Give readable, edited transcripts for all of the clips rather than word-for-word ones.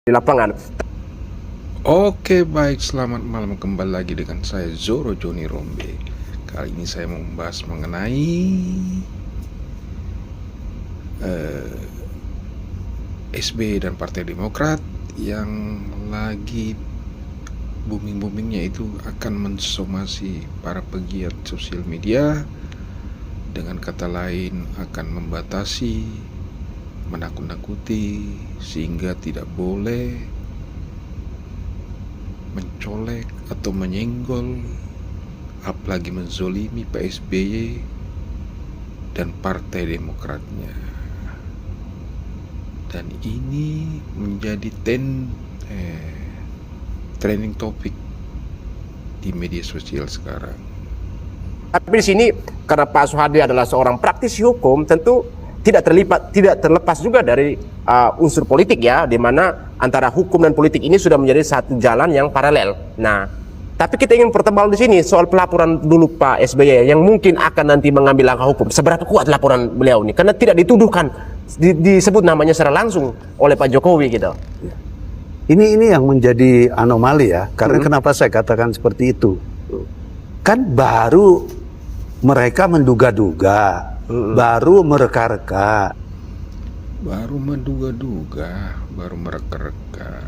di lapangan. Oke, baik, selamat malam, kembali lagi dengan saya Zoro Joni Rombe. Kali ini saya mau membahas mengenai SBY dan Partai Demokrat yang lagi booming-boomingnya itu akan mensomasi para pegiat sosial media. Dengan kata lain, akan membatasi, menakut-nakuti, sehingga tidak boleh mencolek atau menyenggol, apalagi menzolimi Pak SBY dan Partai Demokratnya. Dan ini menjadi trending topik di media sosial sekarang. Tapi di sini karena Pak Soehardi adalah seorang praktisi hukum, tentu tidak terlepas juga dari unsur politik ya, di mana antara hukum dan politik ini sudah menjadi satu jalan yang paralel. Nah, tapi kita ingin pertebal di sini soal pelaporan dulu Pak SBY yang mungkin akan nanti mengambil langkah hukum. Seberapa kuat laporan beliau ini? Karena tidak dituduhkan, disebut namanya secara langsung oleh Pak Jokowi gitu. Ini yang menjadi anomali ya, karena kenapa saya katakan seperti itu? Kan baru mereka menduga-duga, baru mereka-reka, Baru menduga-duga, baru mereka-reka,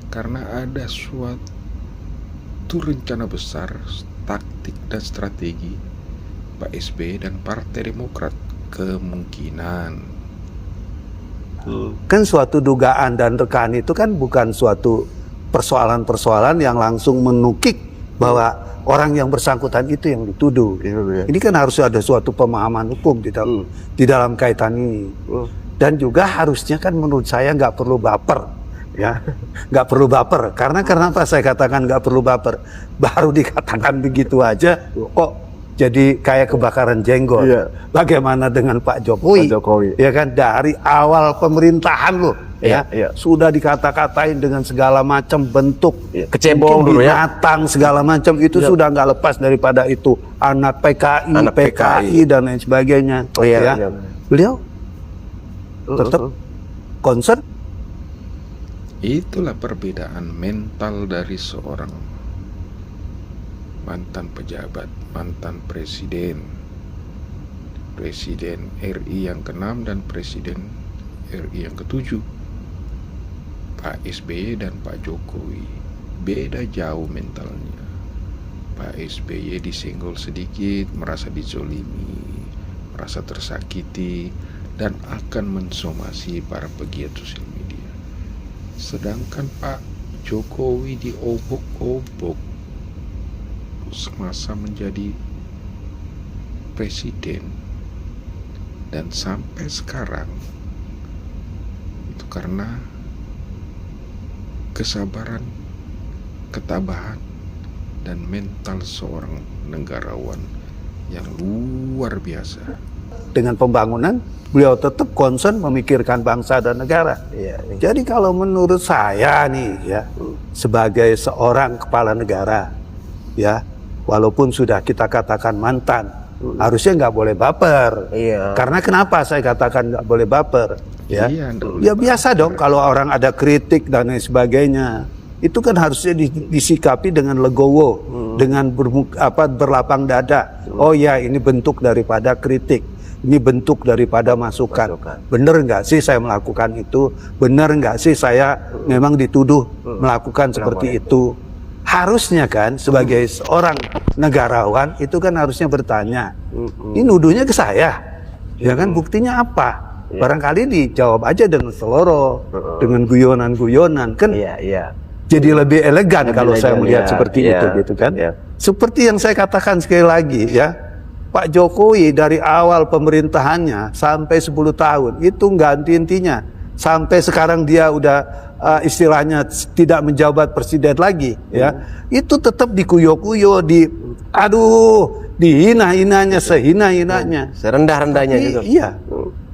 karena ada suatu rencana besar, taktik dan strategi Pak SBY dan Partai Demokrat. Kemungkinan kan suatu dugaan dan rekaan itu kan bukan suatu persoalan-persoalan yang langsung menukik bahwa orang yang bersangkutan itu yang dituduh. Ini kan harus ada suatu pemahaman hukum di dalam kaitan ini. Dan juga harusnya kan menurut saya nggak perlu baper, ya, nggak perlu baper. Karena kenapa saya katakan nggak perlu baper? Baru dikatakan begitu aja, kok jadi kayak kebakaran jenggot. Bagaimana dengan Pak Jokowi? Ya kan dari awal pemerintahan loh, sudah dikata-katain dengan segala macam bentuk, Kecebong dulu ya. binatang segala macam itu sudah nggak lepas daripada itu anak PKI, PKI dan lain sebagainya. Beliau tetap concern. itulah perbedaan mental dari seorang mantan pejabat, mantan presiden RI yang ke-6 dan Presiden RI yang ke-7, Pak SBY dan Pak Jokowi. Beda jauh mentalnya. Pak SBY disenggol sedikit, merasa dizolimi, merasa tersakiti, dan akan mensomasi para pegiat sosial media. Sedangkan Pak Jokowi diobok-obok semasa menjadi presiden, dan sampai sekarang itu karena kesabaran, ketabahan, dan mental seorang negarawan yang luar biasa. Dengan pembangunan, beliau tetap concern memikirkan bangsa dan negara. Jadi kalau menurut saya nih ya, sebagai seorang kepala negara, ya, walaupun sudah kita katakan mantan, harusnya nggak boleh baper. Karena kenapa saya katakan nggak boleh baper? Ya, ya biasa dong kalau orang ada kritik dan lain sebagainya. Itu kan harusnya disikapi dengan legowo, dengan berlapang dada. Oh ya, ini bentuk daripada kritik, ini bentuk daripada masukan. Bener nggak sih saya melakukan itu? Bener nggak sih saya memang dituduh melakukan seperti itu? Harusnya kan sebagai seorang negarawan itu kan harusnya bertanya, ini nuduhnya ke saya, ya kan, buktinya apa? Barangkali dijawab aja dengan seloroh, dengan guyonan-guyonan kan. Jadi lebih elegan kalau saya melihat seperti itu gitu kan. Seperti yang saya katakan sekali lagi ya, Pak Jokowi dari awal pemerintahannya sampai 10 tahun itu nggak henti-hentinya. Sampai sekarang dia udah istilahnya tidak menjabat presiden lagi ya. Itu tetap dikuyo-kuyo, dihina-hinanya, sehina-hinanya, Serendah-rendahnya juga. Iya.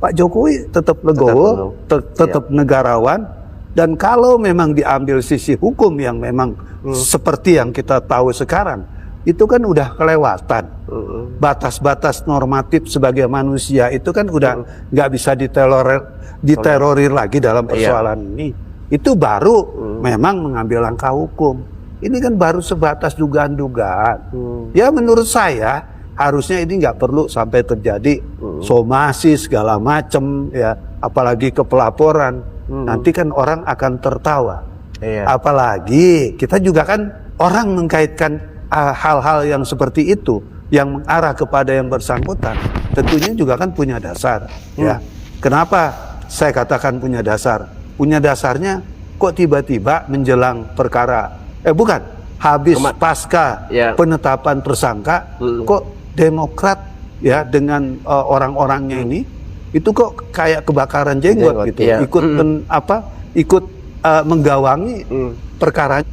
Pak Jokowi tetap legowo, tetap negarawan. Dan kalau memang diambil sisi hukum yang memang seperti yang kita tahu sekarang, itu kan udah kelewatan. Batas-batas normatif sebagai manusia itu kan udah nggak bisa diterorir lagi dalam persoalan ini. itu baru memang mengambil langkah hukum. Ini kan baru sebatas dugaan-dugaan. Ya menurut saya harusnya ini nggak perlu sampai terjadi somasi segala macam ya, apalagi ke pelaporan. Nanti kan orang akan tertawa. Iya. Apalagi kita juga kan orang mengkaitkan hal-hal yang seperti itu yang mengarah kepada yang bersangkutan, tentunya juga kan punya dasar. Ya, kenapa saya katakan punya dasar? Punya dasarnya kok tiba-tiba menjelang perkara, habis pasca penetapan tersangka, kok Demokrat ya dengan orang-orangnya ini itu kok kayak kebakaran jenggot gitu, ikut menggawangi perkara.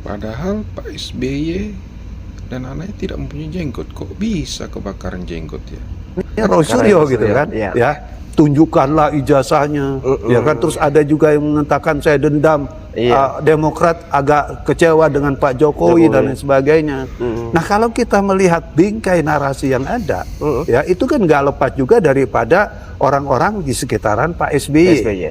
Padahal Pak SBY dan anaknya tidak mempunyai jenggot, kok bisa kebakaran jenggot ya? Roy Suryo gitu kan, ya tunjukkanlah ijazahnya, ya kan. Terus ada juga yang mengatakan saya dendam, Demokrat agak kecewa dengan Pak Jokowi dan lain sebagainya. Nah kalau kita melihat bingkai narasi yang ada, ya itu kan nggak lepas juga daripada orang-orang di sekitaran Pak SBY.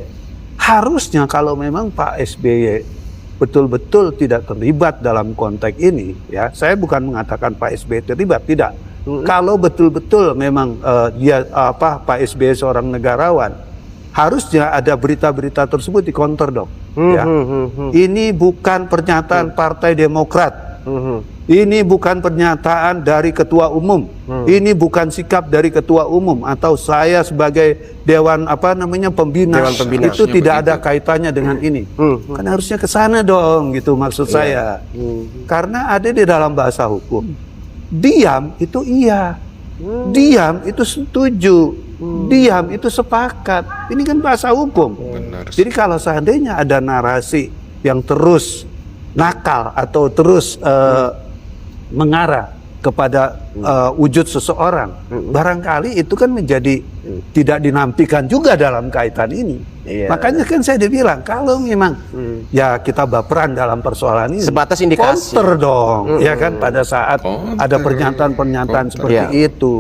Harusnya kalau memang Pak SBY betul-betul tidak terlibat dalam konteks ini, ya saya bukan mengatakan Pak SBY terlibat, tidak. Kalau betul-betul memang Pak SBY seorang negarawan, harusnya ada berita-berita tersebut di counter dong. Ya. Ini bukan pernyataan Partai Demokrat, ini bukan pernyataan dari Ketua Umum, ini bukan sikap dari Ketua Umum atau saya sebagai Dewan Pembina. Itu tidak ada kaitannya dengan ini. Kan harusnya ke sana dong, gitu maksud saya. Karena ada di dalam bahasa hukum, diam itu iya, diam itu setuju, diam itu sepakat. Ini kan bahasa hukum. Benar. Jadi kalau seandainya ada narasi yang terus nakal atau terus mengarah kepada wujud seseorang, barangkali itu kan menjadi tidak dinampikan juga dalam kaitan ini. Makanya kan saya bilang kalau memang ya kita baperan dalam persoalan ini, sebatas indikasi, counter dong, ya kan, pada saat ada pernyataan-pernyataan seperti itu.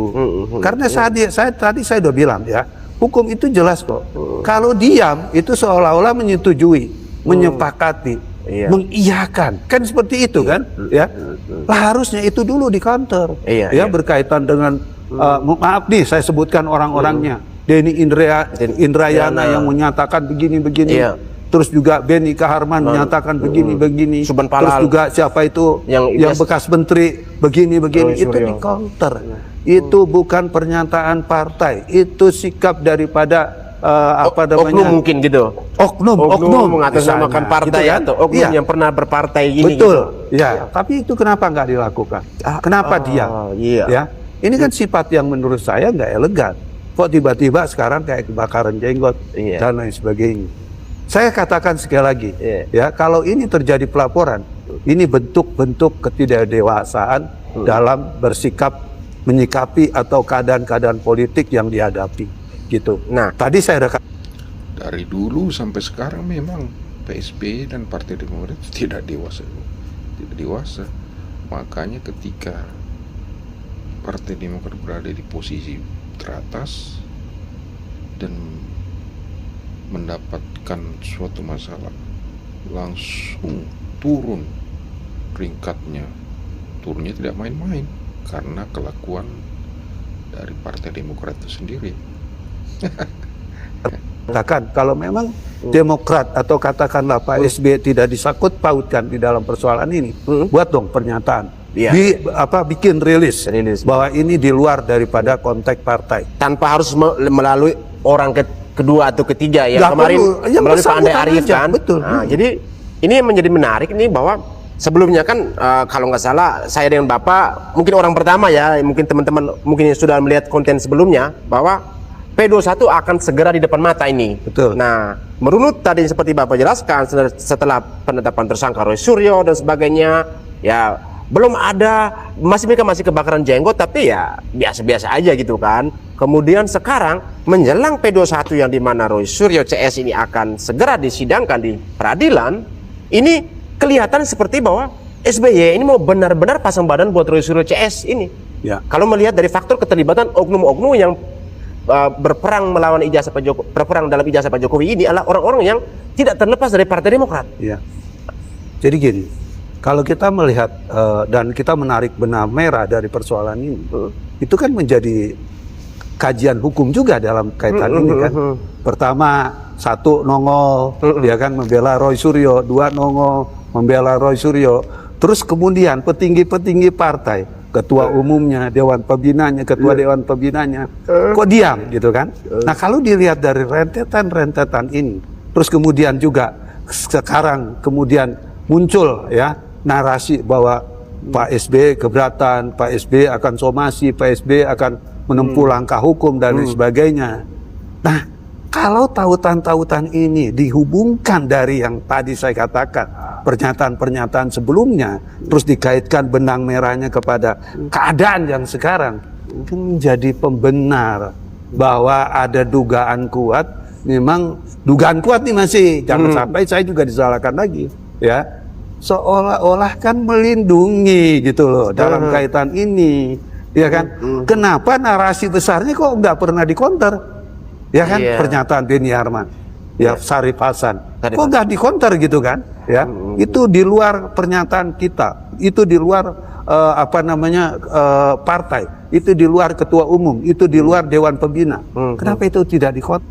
Karena tadi saya udah bilang ya, hukum itu jelas kok. Kalau diam itu seolah-olah menyetujui, menyepakati, mengiyakan, kan seperti itu kan, ya. Lah harusnya itu dulu di counter, berkaitan dengan maaf nih saya sebutkan orang-orangnya, Denny Indrayana yang menyatakan begini-begini, terus juga Benny Kaharman menyatakan begini-begini, terus juga siapa itu yang bekas menteri begini-begini, itu di counter. Itu bukan pernyataan partai, itu sikap daripada oknum mungkin gitu. Oknum mengatasnamakan partai gitu kan? Atau oknum yang pernah berpartai gini. Betul. Gitu. Ya, tapi itu kenapa nggak dilakukan? Kenapa diam? Ya, ini kan sifat yang menurut saya nggak elegan. Kok tiba-tiba sekarang kayak kebakaran jenggot dan lain sebagainya. Saya katakan sekali lagi, ya kalau ini terjadi pelaporan, ini bentuk-bentuk ketidakdewasaan dalam bersikap menyikapi atau keadaan-keadaan politik yang dihadapi. Gitu. Nah, tadi saya udah dari dulu sampai sekarang memang PSB dan Partai Demokrat tidak dewasa. Makanya ketika Partai Demokrat berada di posisi teratas dan mendapatkan suatu masalah, langsung turun peringkatnya. Turunnya tidak main-main karena kelakuan dari Partai Demokrat itu sendiri. Katakan kalau memang Demokrat atau katakanlah Pak SBY tidak disangkut pautkan di dalam persoalan ini, buat dong pernyataan, bikin rilis bahwa ini di luar daripada konteks partai, tanpa harus melalui orang kedua atau ketiga ya. Kemarin melalui Pak Andi Arief kan. Betul. Nah, jadi ini menjadi menarik nih bahwa sebelumnya kan kalau nggak salah saya dengan Bapak mungkin orang pertama ya, mungkin teman-teman mungkin sudah melihat konten sebelumnya bahwa P21 akan segera di depan mata ini. Betul. Nah, merunut tadi seperti Bapak jelaskan setelah penetapan tersangka Roy Suryo dan sebagainya, ya belum ada, mereka masih kebakaran jenggot, tapi ya biasa-biasa aja gitu kan. Kemudian sekarang menjelang P21 yang dimana Roy Suryo CS ini akan segera disidangkan di peradilan, ini kelihatan seperti bahwa SBY ini mau benar-benar pasang badan buat Roy Suryo CS ini. Ya. Kalau melihat dari faktor keterlibatan oknum-oknum yang berperang melawan ijazah Pak Jokowi, berperang dalam ijazah Pak Jokowi ini adalah orang-orang yang tidak terlepas dari Partai Demokrat. Ya. Jadi gini, kalau kita melihat dan kita menarik benang merah dari persoalan ini, itu kan menjadi kajian hukum juga dalam kaitan ini kan. Pertama, satu nongol, ya kan, membela Roy Suryo. Dua, nongol, membela Roy Suryo. Terus kemudian petinggi-petinggi partai, ketua umumnya, dewan pembinanya, ketua dewan pembinanya, kok diam gitu kan? Nah, kalau dilihat dari rentetan-rentetan ini, terus kemudian juga sekarang kemudian muncul ya narasi bahwa Pak SBY keberatan, Pak SBY akan somasi, Pak SBY akan menempuh langkah hukum dan lain sebagainya. Nah, kalau tautan-tautan ini dihubungkan dari yang tadi saya katakan, pernyataan-pernyataan sebelumnya, terus dikaitkan benang merahnya kepada keadaan yang sekarang, itu menjadi pembenar bahwa ada dugaan kuat. Memang dugaan kuat nih masih, jangan sampai saya juga disalahkan lagi, ya. Seolah-olah kan melindungi gitu loh dalam kaitan ini, ya kan? Kenapa narasi besarnya kok nggak pernah dikonter, ya kan? Pernyataan Beni Harman, ya Syarif Hasan, kok nggak dikonter gitu kan? Ya, itu di luar pernyataan kita, itu di luar partai, itu di luar ketua umum, itu di luar dewan pembina. Kenapa itu tidak dikonter?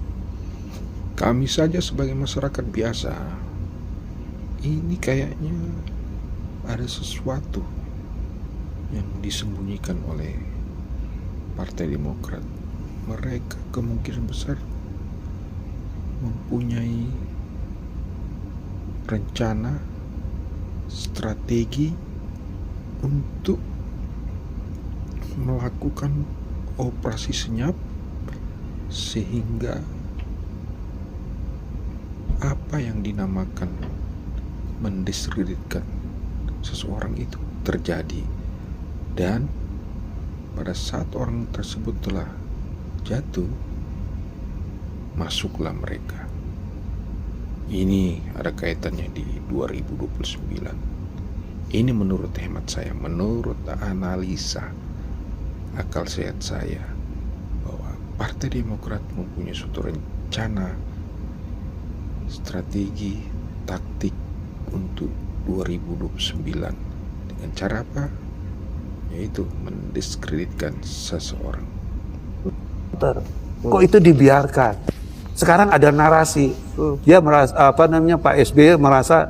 Kami saja sebagai masyarakat biasa, ini kayaknya ada sesuatu yang disembunyikan oleh Partai Demokrat. Mereka kemungkinan besar mempunyai rencana, strategi untuk melakukan operasi senyap sehingga apa yang dinamakan mendiskreditkan seseorang itu terjadi, dan pada saat orang tersebut telah jatuh, masuklah mereka. Ini ada kaitannya di 2029. Ini menurut hemat saya, menurut analisa akal sehat saya, bahwa Partai Demokrat mempunyai suatu rencana, strategi, taktik untuk 2029. Dengan cara apa? Yaitu mendiskreditkan seseorang. Kok itu dibiarkan? Sekarang ada narasi, dia merasa Pak SBY merasa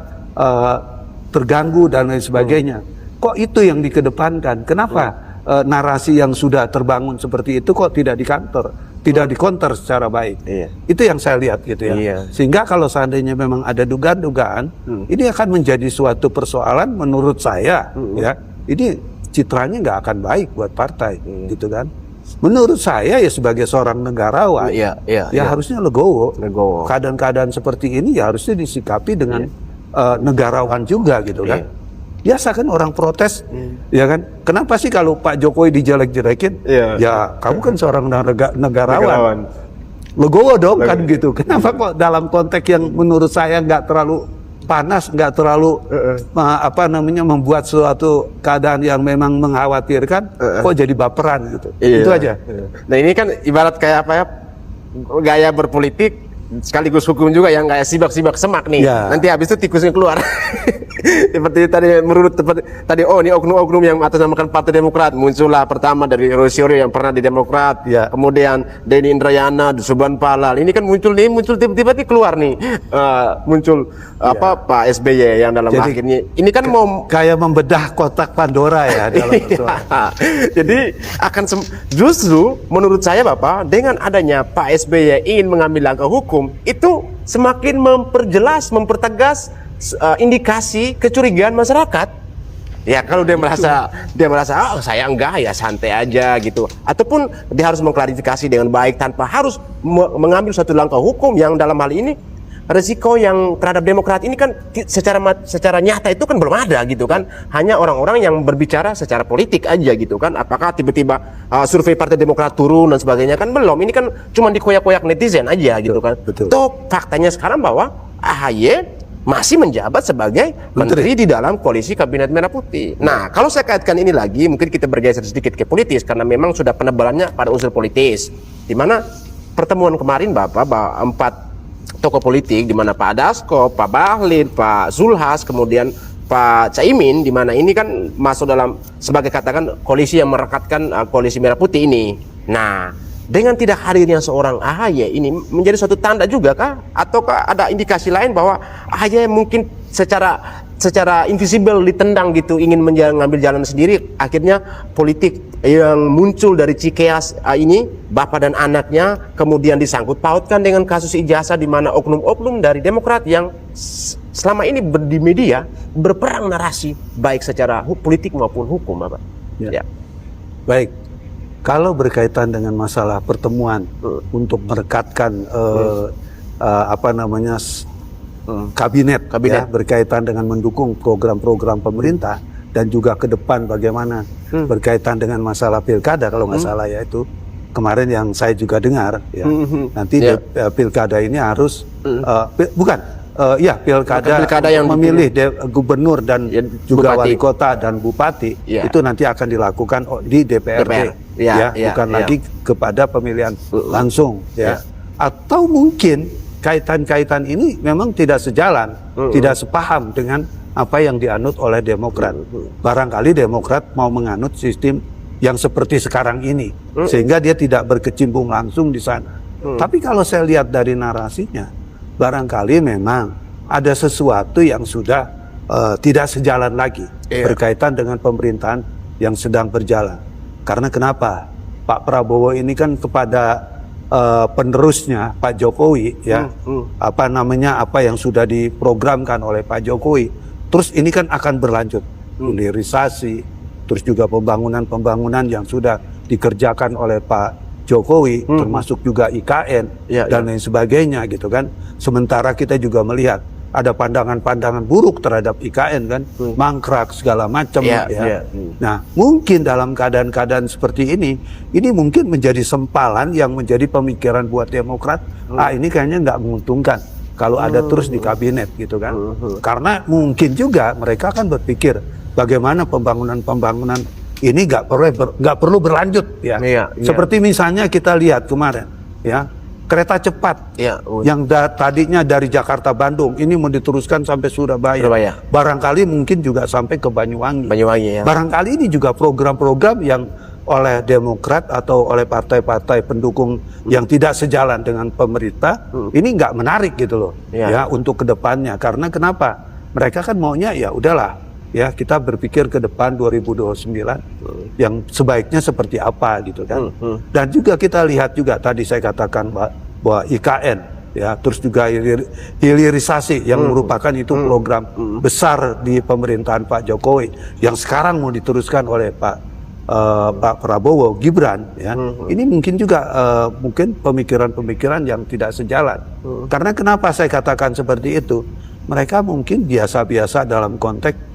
terganggu dan lain sebagainya. Kok itu yang dikedepankan? Kenapa narasi yang sudah terbangun seperti itu kok tidak dikonter secara baik? Itu yang saya lihat gitu ya. Sehingga kalau seandainya memang ada dugaan-dugaan, ini akan menjadi suatu persoalan menurut saya, ya. Ini citranya nggak akan baik buat partai, gitu kan? Menurut saya ya sebagai seorang negarawan, harusnya legowo. Keadaan-keadaan seperti ini ya harusnya disikapi dengan negarawan juga gitu kan. Biasa kan orang protes, ya kan? Kenapa sih kalau Pak Jokowi dijelek-jelekin? Ya kamu kan seorang negarawan. Legowo dong kan gitu. Kenapa kok dalam konteks yang menurut saya nggak terlalu panas, nggak terlalu membuat suatu keadaan yang memang mengkhawatirkan, kok jadi baperan gitu. Itu aja. Nah ini kan ibarat kayak apa ya, gaya berpolitik sekaligus hukum juga yang kayak sibak-sibak semak nih. Nanti habis itu tikusnya keluar. Seperti tadi menurut tadi, oh ini oknum-oknum yang atas namakan Partai Demokrat, muncullah pertama dari Roy Suryo yang pernah di Demokrat, kemudian Denny Indrayana, Subhan Palal, ini kan muncul tiba-tiba keluar nih, muncul Pak SBY yang dalam akhirnya ini kan mau kayak membedah kotak Pandora ya dalam persoalan. Jadi akan justru menurut saya Bapak, dengan adanya Pak SBY ingin mengambil langkah hukum, itu semakin mempertegas indikasi kecurigaan masyarakat. Ya kalau dia merasa oh saya enggak, ya santai aja gitu. Ataupun dia harus mengklarifikasi dengan baik tanpa harus mengambil suatu langkah hukum yang dalam hal ini resiko yang terhadap Demokrat ini kan secara nyata itu kan belum ada gitu kan. Hanya orang-orang yang berbicara secara politik aja gitu kan. Apakah tiba-tiba survei Partai Demokrat turun dan sebagainya kan belum. Ini kan cuma dikoyak-koyak netizen aja gitu kan. Toh faktanya sekarang bahwa AHY masih menjabat sebagai menteri di dalam koalisi Kabinet Merah Putih. Nah, kalau saya kaitkan ini lagi, mungkin kita bergeser sedikit ke politis karena memang sudah penebalannya pada unsur politis. di mana pertemuan kemarin Bapak, 4 tokoh politik, di mana Pak Dasko, Pak Bahlil, Pak Zulhas, kemudian Pak Caimin, di mana ini kan masuk dalam sebagai katakan koalisi yang merekatkan koalisi Merah Putih ini. Nah, dengan tidak hadirnya seorang AHY ini menjadi suatu tanda juga kah? Ataukah ada indikasi lain bahwa AHY mungkin secara invisible ditendang gitu, ingin mengambil jalan sendiri, akhirnya politik yang muncul dari Cikeas ini, bapak dan anaknya, kemudian disangkut pautkan dengan kasus ijazah, di mana oknum-oknum dari Demokrat yang selama ini di media berperang narasi baik secara politik maupun hukum, Bapak. Ya. Baik, kalau berkaitan dengan masalah pertemuan untuk merekatkan kabinet. Ya, berkaitan dengan mendukung program-program pemerintah dan juga ke depan bagaimana berkaitan dengan masalah pilkada, kalau nggak salah ya, itu kemarin yang saya juga dengar ya. Nanti pilkada ini harus pilkada yang memilih gubernur dan juga wali kota dan bupati itu nanti akan dilakukan di DPRD bukan lagi kepada pemilihan langsung ya. Atau mungkin kaitan-kaitan ini memang tidak sejalan, tidak sepaham dengan apa yang dianut oleh Demokrat. Barangkali Demokrat mau menganut sistem yang seperti sekarang ini, sehingga dia tidak berkecimpung langsung di sana. Tapi kalau saya lihat dari narasinya, barangkali memang ada sesuatu yang sudah tidak sejalan lagi berkaitan dengan pemerintahan yang sedang berjalan. Karena kenapa? Pak Prabowo ini kan kepada penerusnya Pak Jokowi ya, apa yang sudah diprogramkan oleh Pak Jokowi, terus ini kan akan berlanjut, hilirisasi, terus juga pembangunan yang sudah dikerjakan oleh Pak Jokowi, termasuk juga IKN dan lain sebagainya gitu kan. Sementara kita juga melihat ada pandangan-pandangan buruk terhadap IKN kan, mangkrak segala macam Nah, mungkin dalam keadaan-keadaan seperti ini mungkin menjadi sempalan yang menjadi pemikiran buat Demokrat. Ini kayaknya nggak menguntungkan kalau ada terus di kabinet gitu kan. Karena mungkin juga mereka kan berpikir bagaimana pembangunan ini nggak perlu berlanjut ya. Seperti misalnya kita lihat kemarin ya, kereta cepat yang tadinya dari Jakarta Bandung ini mau diteruskan sampai Surabaya. Barangkali mungkin juga sampai ke Banyuwangi. Barangkali ini juga program-program yang oleh Demokrat atau oleh partai-partai pendukung yang tidak sejalan dengan pemerintah ini nggak menarik gitu loh ya untuk kedepannya. Karena kenapa? Mereka kan maunya ya udahlah ya, kita berpikir ke depan 2029 yang sebaiknya seperti apa gitu kan. Dan juga kita lihat juga tadi saya katakan bahwa IKN ya, terus juga hilirisasi yang merupakan itu program besar di pemerintahan Pak Jokowi yang sekarang mau diteruskan oleh Pak Prabowo Gibran ya. Ini mungkin juga mungkin pemikiran-pemikiran yang tidak sejalan. Karena kenapa saya katakan seperti itu? Mereka mungkin biasa-biasa dalam konteks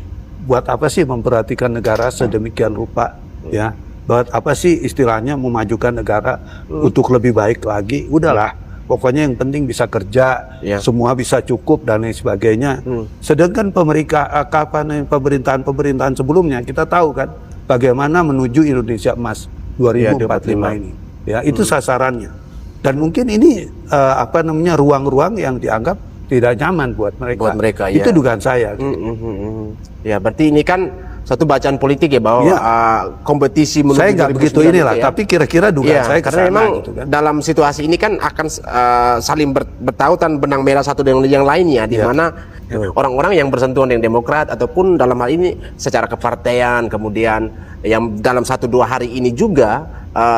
buat apa sih memperhatikan negara sedemikian rupa ya, buat apa sih istilahnya memajukan negara untuk lebih baik lagi. Udahlah, pokoknya yang penting bisa kerja, semua bisa cukup dan lain sebagainya. Sedangkan pemerintahan sebelumnya kita tahu kan bagaimana menuju Indonesia Emas 2045 ini ya, itu sasarannya. Dan mungkin ini ruang-ruang yang dianggap tidak nyaman buat mereka. Itu dugaan saya. Ya, berarti ini kan satu bacaan politik ya, bahwa kompetisi menuju saya nggak begitu inilah, tapi kira-kira dugaan saya karena memang gitu kan. Dalam situasi ini kan akan saling bertautan benang merah satu dengan yang lainnya, di mana orang-orang yang bersentuhan dengan Demokrat ataupun dalam hal ini secara kepartean, kemudian yang dalam 1-2 hari ini juga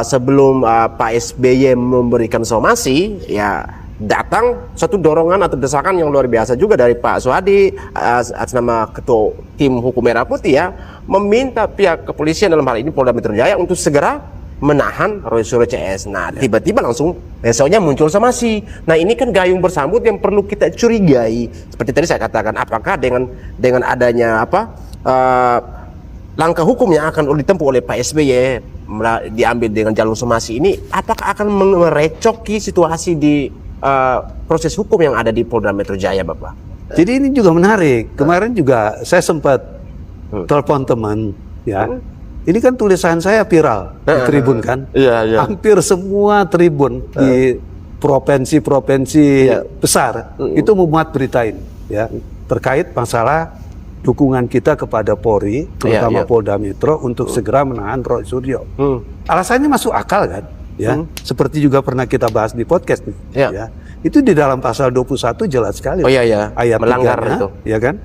sebelum Pak SBY memberikan somasi ya, datang satu dorongan atau desakan yang luar biasa juga dari Pak Soehadi atas nama Ketua Tim Hukum Merah Putih ya, meminta pihak kepolisian dalam hal ini Polda Metro Jaya untuk segera menahan Roy Suryo CS. Nah, tiba-tiba langsung besoknya muncul somasi. Nah, ini kan gayung bersambut yang perlu kita curigai. Seperti tadi saya katakan, apakah dengan adanya langkah hukum yang akan ditempuh oleh Pak SBY diambil dengan jalur somasi ini, apakah akan merecoki situasi di proses hukum yang ada di Polda Metro Jaya, Bapak? Jadi ini juga menarik. Kemarin juga saya sempat telepon teman ya, Ini kan tulisan saya viral di Tribun kan. Iya. Hampir semua Tribun di provinsi-provinsi besar itu memuat berita ini, ya, terkait masalah dukungan kita kepada Polri, terutama Polda Metro untuk segera menahan Roy Suryo. Alasannya masuk akal kan, ya. Seperti juga pernah kita bahas di podcast nih, ya. Itu di dalam pasal 21 jelas sekali. Ayat melanggar 3-nya, itu. ya kan?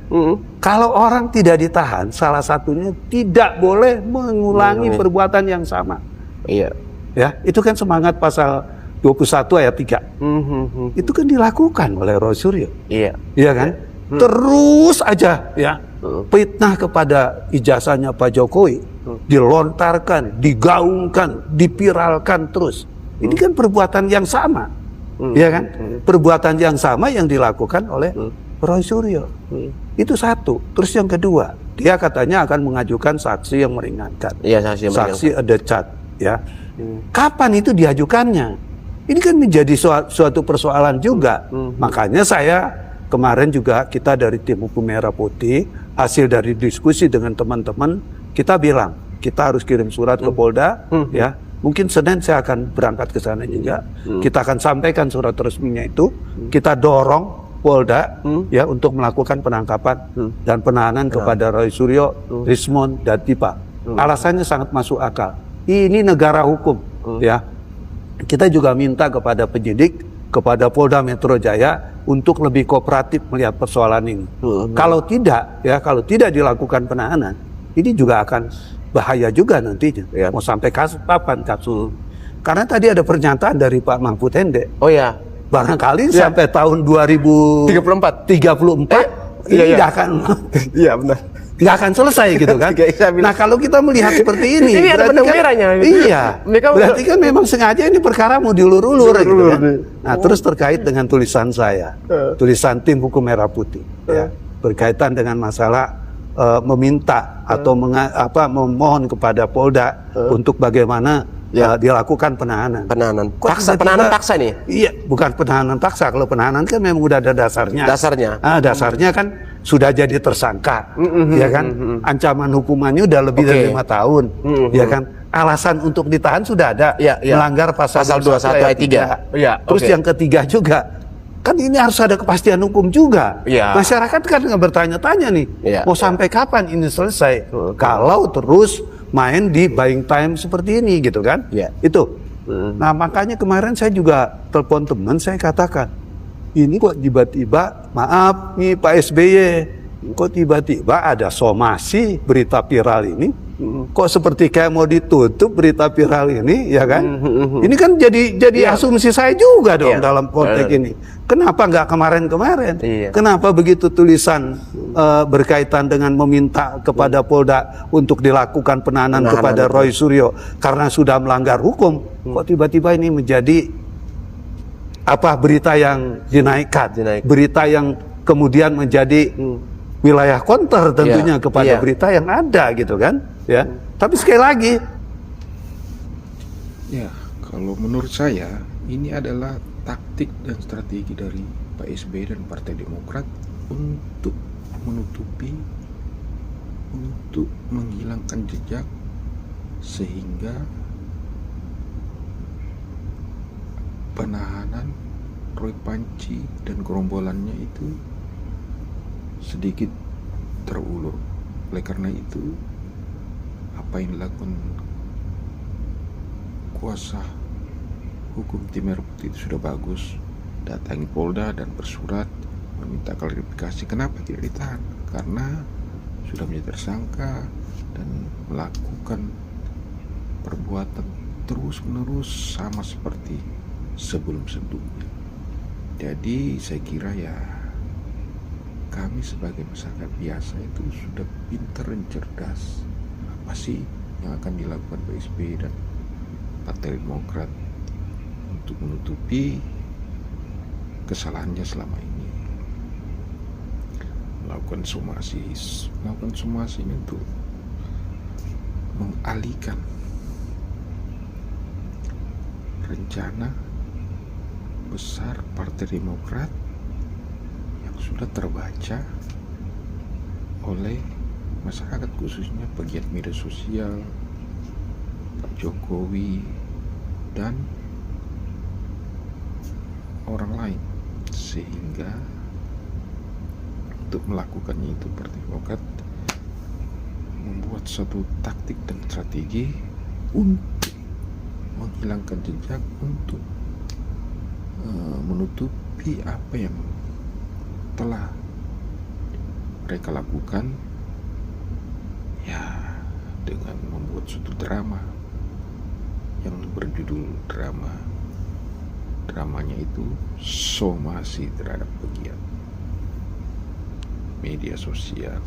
Kalau orang tidak ditahan, salah satunya tidak boleh mengulangi perbuatan yang sama. Iya. Ya, itu kan semangat pasal 21 ayat 3. Itu kan dilakukan oleh Roy Suryo. Iya. Iya kan? Terus aja ya. Fitnah kepada ijazahnya Pak Jokowi dilontarkan, digaungkan, dipiralkan terus. Ini kan perbuatan yang sama. Iya kan? Perbuatan yang sama yang dilakukan oleh Roy Suryo. Itu satu. Terus yang kedua, dia katanya akan mengajukan saksi yang meringankan. Iya, saksi adecat, ya. Kapan itu diajukannya? Ini kan menjadi suatu persoalan juga. Makanya saya kemarin juga, kita dari tim Hukum Merah Putih, hasil dari diskusi dengan teman-teman, kita bilang kita harus kirim surat ke Polda, ya. Mungkin Senin saya akan berangkat ke sana juga. Kita akan sampaikan surat resminya itu. Kita dorong Polda ya untuk melakukan penangkapan dan penahanan kepada Roy Suryo, Rismond dan Tipa. Alasannya sangat masuk akal. Ini negara hukum, ya. Kita juga minta kepada penyidik, kepada Polda Metro Jaya untuk lebih kooperatif melihat persoalan ini. Kalau tidak, ya, kalau tidak dilakukan penahanan, ini juga akan bahaya juga nantinya. Mau sampai kapan kasus? Karena tadi ada pernyataan dari Pak Mahfud MD. Barangkali sampai tahun 2034 ini nggak akan, nggak akan selesai gitu kan? Nah, kalau kita melihat seperti ini ada benang merahnya. Iya, berarti kan memang sengaja ini perkara mau diulur-ulur gitu kan? Nah, terus terkait dengan tulisan saya, tulisan tim Hukum Merah Putih, ya, berkaitan dengan masalah meminta atau memohon kepada Polda untuk bagaimana dilakukan penahanan. Penahanan paksa nih? Iya, bukan penahanan paksa. Kalau penahanan kan memang udah ada dasarnya. Dasarnya kan sudah jadi tersangka, ya kan? Ancaman hukumannya udah lebih dari 5 tahun, ya kan? Alasan untuk ditahan sudah ada, melanggar pasal 21 ayat 3. Terus yang ketiga juga, kan ini harus ada kepastian hukum juga. Masyarakat kan nggak bertanya-tanya nih, mau sampai kapan ini selesai? Kalau terus main di buying time seperti ini gitu kan? Itu. Nah, makanya kemarin saya juga telepon teman, saya katakan, ini kok tiba-tiba, maaf nih Pak SBY, kok tiba-tiba ada somasi berita viral ini? Kok seperti kayak mau ditutup berita viral ini, ya kan? Ini kan jadi asumsi saya juga dong dalam konteks ini. Kenapa nggak kemarin-kemarin? Kenapa begitu tulisan berkaitan dengan meminta kepada Polda untuk dilakukan penahanan kepada Roy Suryo karena sudah melanggar hukum? Kok tiba-tiba ini menjadi berita yang dinaikkan, berita yang kemudian menjadi wilayah counter tentunya kepada berita yang ada gitu kan? Ya, tapi sekali lagi, ya, kalau menurut saya ini adalah taktik dan strategi dari Pak SBY dan Partai Demokrat untuk menutupi, untuk menghilangkan jejak, sehingga penahanan Roy Panci dan gerombolannya itu sedikit terulur. Oleh karena itu, apa yang dilakukan kuasa hukum tim Merah Putih itu sudah bagus. Datangi Polda dan bersurat meminta klarifikasi kenapa tidak ditahan, karena sudah menjadi tersangka dan melakukan perbuatan terus-menerus sama seperti sebelum-sebelumnya. Jadi saya kira ya, kami sebagai masyarakat biasa itu sudah pintar dan cerdas. Apa sih yang akan dilakukan Pak SBY dan Partai Demokrat untuk menutupi kesalahannya selama ini? Melakukan somasi ini untuk mengalihkan rencana besar Partai Demokrat yang sudah terbaca oleh masyarakat, khususnya pegiat media sosial, Jokowi dan orang lain, sehingga untuk melakukannya itu Partai Demokrat membuat suatu taktik dan strategi untuk menghilangkan jejak, untuk menutupi apa yang telah mereka lakukan, ya, dengan membuat suatu drama yang berjudul dramanya itu somasi terhadap pegiat media sosial.